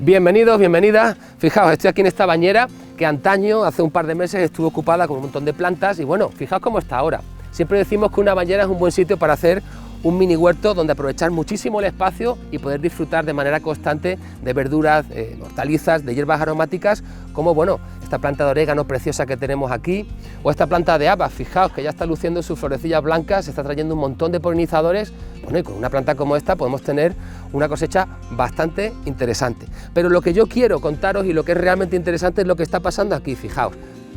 Bienvenidos, bienvenidas. Fijaos, estoy aquí en esta bañera que antaño, hace un par de meses, estuvo ocupada con un montón de plantas y bueno, fijaos cómo está ahora. Siempre decimos que una bañera es un buen sitio para hacer un mini huerto donde aprovechar muchísimo el espacio y poder disfrutar de manera constante de verduras, hortalizas, de hierbas aromáticas, como bueno, esta planta de orégano preciosa que tenemos aquí, o esta planta de habas, fijaos que ya está luciendo sus florecillas blancas, está trayendo un montón de polinizadores. Bueno, y con una planta como esta podemos tener una cosecha bastante interesante. Pero lo que yo quiero contaros y lo que es realmente interesante es lo que está pasando aquí, fijaos.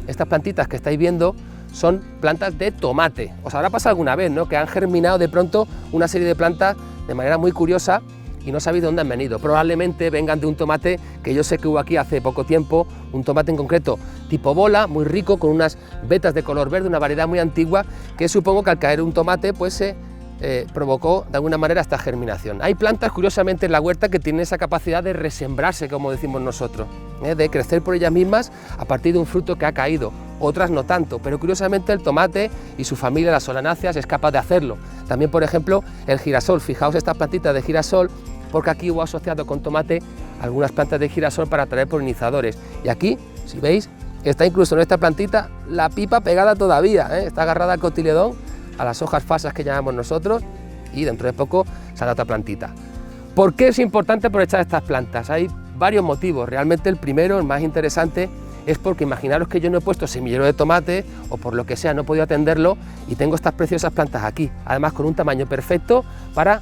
Estas plantitas que estáis viendo son plantas de tomate. Os habrá pasado alguna vez, ¿no?, que han germinado de pronto una serie de plantas de manera muy curiosa y no sabéis de dónde han venido. Probablemente vengan de un tomate que yo sé que hubo aquí hace poco tiempo, un tomate en concreto tipo bola, muy rico, con unas vetas de color verde, una variedad muy antigua, que supongo que al caer un tomate pues se provocó de alguna manera esta germinación. Hay plantas curiosamente en la huerta que tienen esa capacidad de resembrarse, como decimos nosotros, de crecer por ellas mismas a partir de un fruto que ha caído. Otras no tanto, pero curiosamente el tomate y su familia, las solanáceas, es capaz de hacerlo. También, por ejemplo, el girasol. Fijaos estas plantitas de girasol, porque aquí hubo asociado con tomate algunas plantas de girasol para atraer polinizadores. Y aquí, si veis, está incluso en esta plantita la pipa pegada todavía, está agarrada al cotiledón, a las hojas falsas que llamamos nosotros, y dentro de poco sale otra plantita. ¿Por qué es importante aprovechar estas plantas? Hay varios motivos. Realmente el primero, el más interesante, es porque imaginaros que yo no he puesto semillero de tomate o por lo que sea no he podido atenderlo y tengo estas preciosas plantas aquí, además con un tamaño perfecto para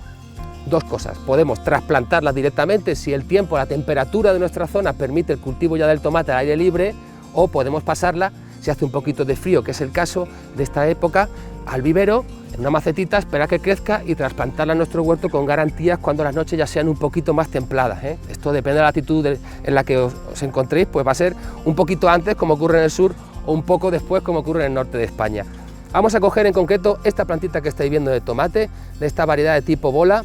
dos cosas. Podemos trasplantarlas directamente si el tiempo, la temperatura de nuestra zona permite el cultivo ya del tomate al aire libre, o podemos pasarla, si hace un poquito de frío, que es el caso de esta época, al vivero, en una macetita, esperar que crezca y trasplantarla a nuestro huerto con garantías cuando las noches ya sean un poquito más templadas. Esto depende de la latitud en la que os encontréis, pues va a ser un poquito antes, como ocurre en el sur, o un poco después, como ocurre en el norte de España. Vamos a coger en concreto esta plantita que estáis viendo de tomate, de esta variedad de tipo bola,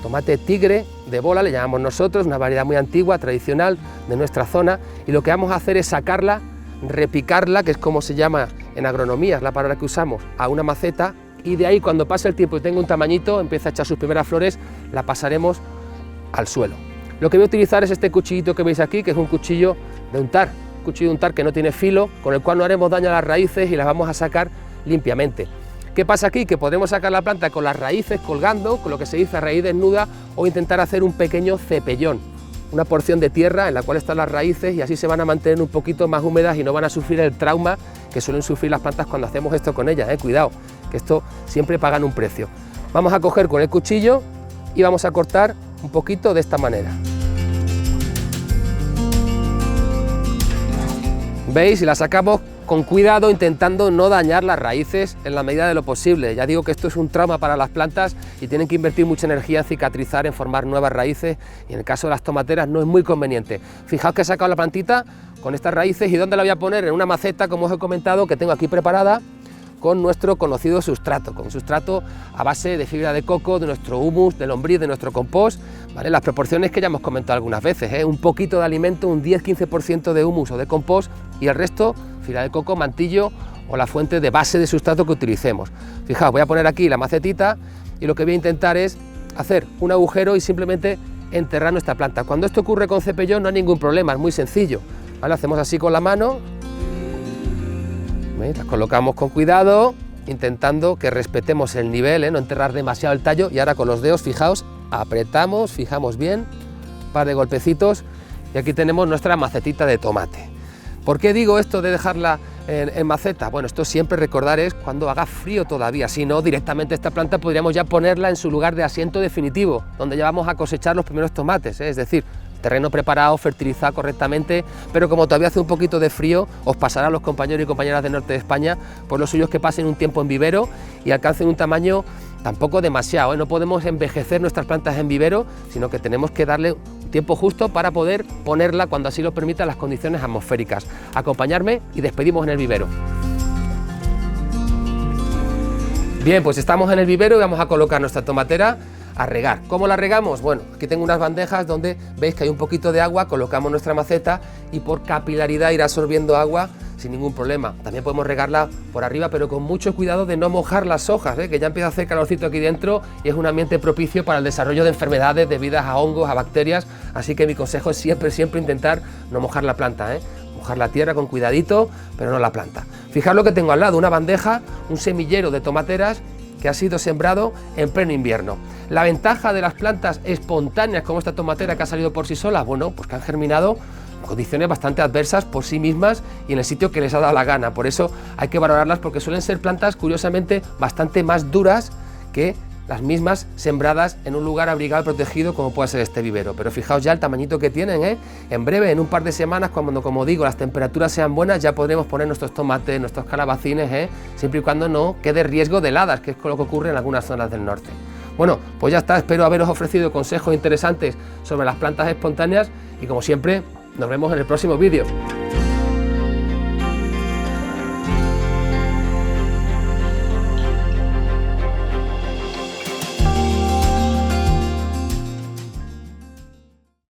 tomate tigre de bola, le llamamos nosotros, una variedad muy antigua, tradicional de nuestra zona, y lo que vamos a hacer es sacarla, repicarla, que es como se llama en agronomía, es la palabra que usamos, a una maceta, y de ahí cuando pase el tiempo y tenga un tamañito, empieza a echar sus primeras flores, la pasaremos al suelo. Lo que voy a utilizar es este cuchillito que veis aquí, que es un cuchillo de untar, que no tiene filo, con el cual no haremos daño a las raíces y las vamos a sacar limpiamente. ¿Qué pasa aquí? Que podemos sacar la planta con las raíces colgando, con lo que se dice raíz desnuda, o intentar hacer un pequeño cepellón, una porción de tierra en la cual están las raíces, y así se van a mantener un poquito más húmedas y no van a sufrir el trauma que suelen sufrir las plantas cuando hacemos esto con ellas. Cuidado, que esto siempre pagan un precio. Vamos a coger con el cuchillo y vamos a cortar un poquito de esta manera. ¿Veis? Y la sacamos con cuidado, intentando no dañar las raíces en la medida de lo posible. Ya digo que esto es un trauma para las plantas y tienen que invertir mucha energía en cicatrizar, en formar nuevas raíces, y en el caso de las tomateras no es muy conveniente. Fijaos que he sacado la plantita con estas raíces, y ¿dónde la voy a poner? En una maceta, como os he comentado, que tengo aquí preparada, con nuestro conocido sustrato, con sustrato a base de fibra de coco, de nuestro humus, de lombriz, de nuestro compost, ¿vale? Las proporciones que ya hemos comentado algunas veces, un poquito de alimento, un 10-15% de humus o de compost, y el resto, fibra de coco, mantillo o la fuente de base de sustrato que utilicemos. Fijaos, voy a poner aquí la macetita y lo que voy a intentar es hacer un agujero y simplemente enterrar nuestra planta. Cuando esto ocurre con cepellón no hay ningún problema, es muy sencillo, ¿vale? Hacemos así con la mano, las colocamos con cuidado, intentando que respetemos el nivel, no enterrar demasiado el tallo, y ahora con los dedos, fijaos, apretamos, fijamos bien, un par de golpecitos, y aquí tenemos nuestra macetita de tomate. ¿Por qué digo esto de dejarla en maceta? Bueno, esto siempre recordar es cuando haga frío todavía, si no, directamente esta planta podríamos ya ponerla en su lugar de asiento definitivo, donde ya vamos a cosechar los primeros tomates, es decir, terreno preparado, fertilizado correctamente, pero como todavía hace un poquito de frío, os pasará a los compañeros y compañeras del norte de España, por lo suyo es que pasen un tiempo en vivero y alcancen un tamaño tampoco demasiado, no podemos envejecer nuestras plantas en vivero, sino que tenemos que darle un tiempo justo para poder ponerla cuando así lo permitan las condiciones atmosféricas. Acompañarme y despedimos en el vivero. Bien, pues estamos en el vivero y vamos a colocar nuestra tomatera a regar. ¿Cómo la regamos? Bueno, aquí tengo unas bandejas donde veis que hay un poquito de agua, colocamos nuestra maceta y por capilaridad irá absorbiendo agua sin ningún problema. También podemos regarla por arriba, pero con mucho cuidado de no mojar las hojas, que ya empieza a hacer calorcito aquí dentro y es un ambiente propicio para el desarrollo de enfermedades debidas a hongos, a bacterias, así que mi consejo es siempre intentar no mojar la planta, mojar la tierra con cuidadito, pero no la planta. Fijaos lo que tengo al lado, una bandeja, un semillero de tomateras que ha sido sembrado en pleno invierno. La ventaja de las plantas espontáneas como esta tomatera que ha salido por sí sola, bueno, pues que han germinado en condiciones bastante adversas por sí mismas y en el sitio que les ha dado la gana. Por eso hay que valorarlas porque suelen ser plantas curiosamente bastante más duras que las mismas sembradas en un lugar abrigado y protegido como puede ser este vivero. Pero fijaos ya el tamañito que tienen, En breve, en un par de semanas, cuando, como digo, las temperaturas sean buenas, ya podremos poner nuestros tomates, nuestros calabacines, siempre y cuando no quede riesgo de heladas, que es lo que ocurre en algunas zonas del norte. Bueno, pues ya está, espero haberos ofrecido consejos interesantes sobre las plantas espontáneas y como siempre, nos vemos en el próximo vídeo.